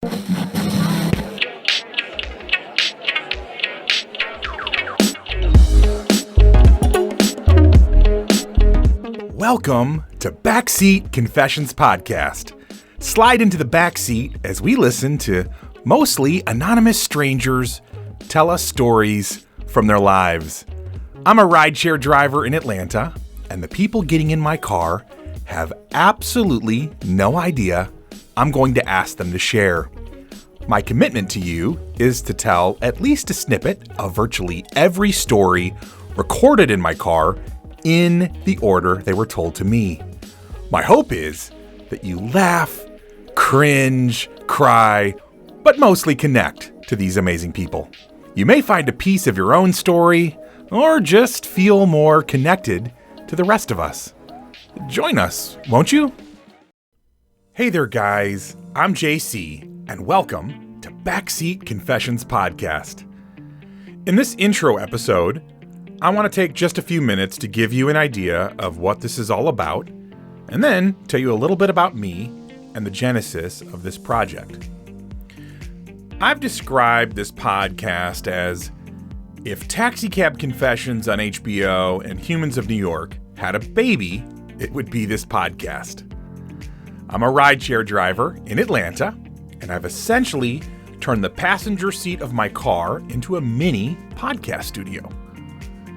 Welcome to Backseat Confessions Podcast. Slide into the backseat as we listen to mostly anonymous strangers tell us stories from their lives. I'm a rideshare driver in Atlanta, and the people getting in my car have absolutely no idea I'm going to ask them to share. My commitment to you is to tell at least a snippet of virtually every story recorded in my car in the order they were told to me. My hope is that you laugh, cringe, cry, but mostly connect to these amazing people. You may find a piece of your own story, or just feel more connected to the rest of us. Join us, won't you? Hey there, guys. I'm JC, and welcome to Backseat Confessions Podcast. In this intro episode, I want to take just a few minutes to give you an idea of what this is all about, and then tell you a little bit about me and the genesis of this project. I've described this podcast as if Taxicab Confessions on HBO and Humans of New York had a baby, it would be this podcast. I'm a rideshare driver in Atlanta, and I've essentially turned the passenger seat of my car into a mini podcast studio.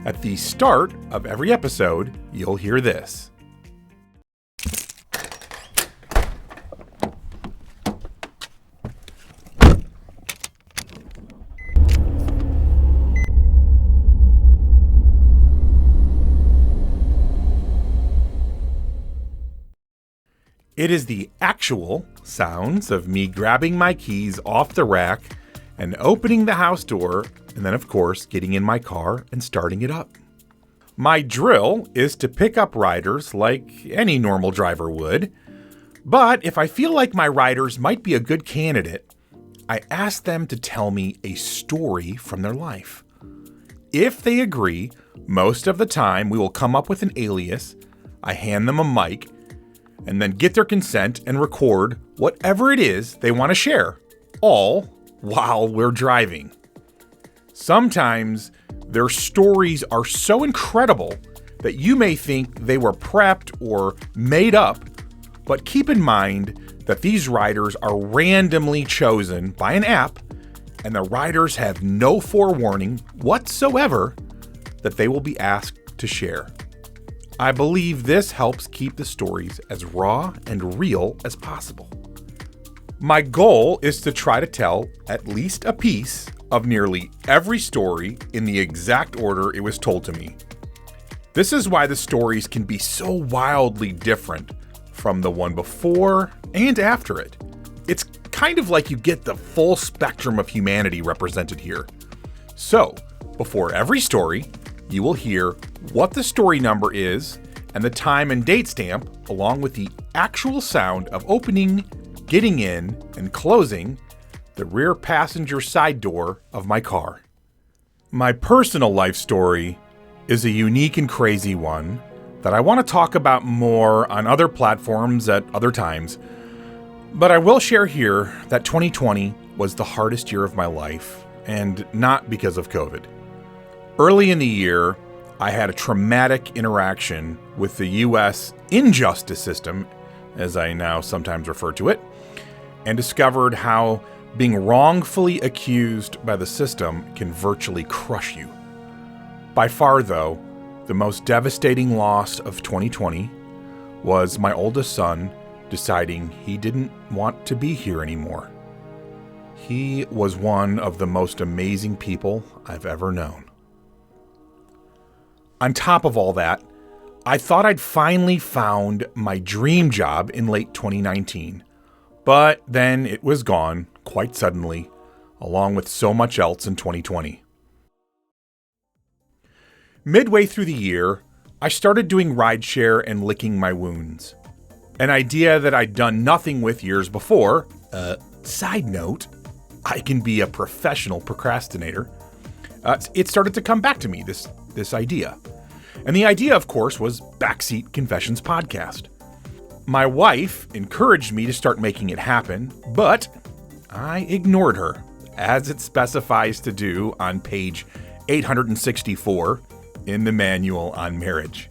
At the start of every episode, you'll hear this. It is the actual sounds of me grabbing my keys off the rack and opening the house door, and then, of course, getting in my car and starting it up. My drill is to pick up riders like any normal driver would, but if I feel like my riders might be a good candidate, I ask them to tell me a story from their life. If they agree, most of the time we will come up with an alias, I hand them a mic, and then get their consent and record whatever it is they want to share, all while we're driving. Sometimes their stories are so incredible that you may think they were prepped or made up, but keep in mind that these riders are randomly chosen by an app, and the riders have no forewarning whatsoever that they will be asked to share. I believe this helps keep the stories as raw and real as possible. My goal is to try to tell at least a piece of nearly every story in the exact order it was told to me. This is why the stories can be so wildly different from the one before and after it. It's kind of like you get the full spectrum of humanity represented here. So, before every story, you will hear what the story number is and the time and date stamp, along with the actual sound of opening, getting in, and closing the rear passenger side door of my car. My personal life story is a unique and crazy one that I want to talk about more on other platforms at other times, but I will share here that 2020 was the hardest year of my life, and not because of COVID. Early in the year, I had a traumatic interaction with the U.S. injustice system, as I now sometimes refer to it, and discovered how being wrongfully accused by the system can virtually crush you. By far, though, the most devastating loss of 2020 was my oldest son deciding he didn't want to be here anymore. He was one of the most amazing people I've ever known. On top of all that, I thought I'd finally found my dream job in late 2019, but then it was gone quite suddenly, along with so much else in 2020. Midway through the year, I started doing rideshare and licking my wounds. An idea that I'd done nothing with years before. Side note, I can be a professional procrastinator. It started to come back to me, this idea. And the idea, of course, was Backseat Confessions Podcast. My wife encouraged me to start making it happen, but I ignored her, as it specifies to do on page 864 in the Manual on Marriage.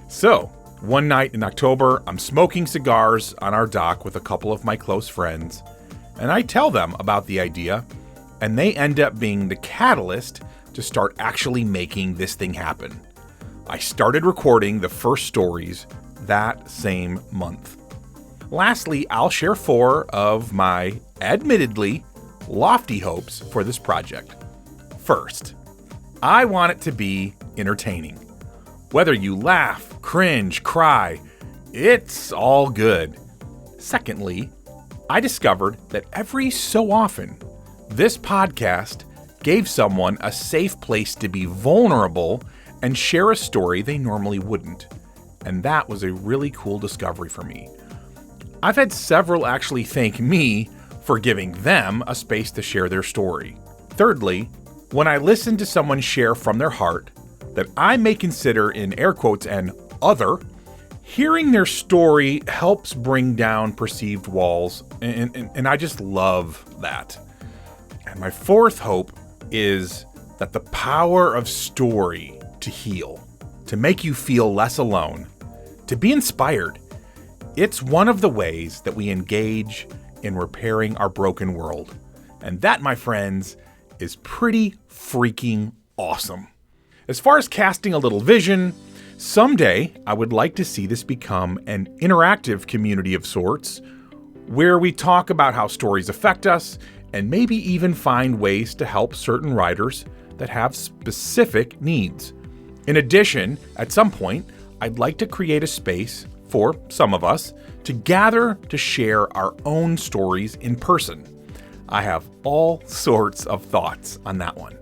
So, one night in October, I'm smoking cigars on our dock with a couple of my close friends, and I tell them about the idea, and they end up being the catalyst to start actually making this thing happen. I started recording the first stories that same month. Lastly, I'll share 4 of my, admittedly, lofty hopes for this project. First, I want it to be entertaining. Whether you laugh, cringe, cry, it's all good. Secondly, I discovered that every so often, this podcast gave someone a safe place to be vulnerable and share a story they normally wouldn't. And that was a really cool discovery for me. I've had several actually thank me for giving them a space to share their story. Thirdly, when I listen to someone share from their heart that I may consider in air quotes an other, hearing their story helps bring down perceived walls, and I just love that. And my fourth hope is that the power of story to heal, to make you feel less alone, to be inspired. It's one of the ways that we engage in repairing our broken world. And that, my friends, is pretty freaking awesome. As far as casting a little vision, someday I would like to see this become an interactive community of sorts, where we talk about how stories affect us and maybe even find ways to help certain writers that have specific needs. In addition, at some point, I'd like to create a space for some of us to gather to share our own stories in person. I have all sorts of thoughts on that one.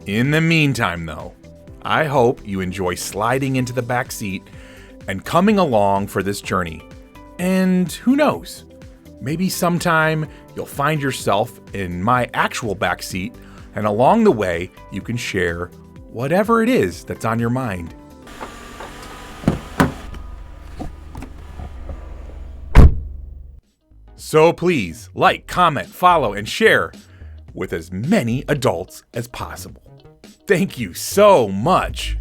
In the meantime, though, I hope you enjoy sliding into the back seat and coming along for this journey. And who knows, maybe sometime you'll find yourself in my actual back seat, and along the way, you can share whatever it is that's on your mind. So please like, comment, follow, and share with as many adults as possible. Thank you so much.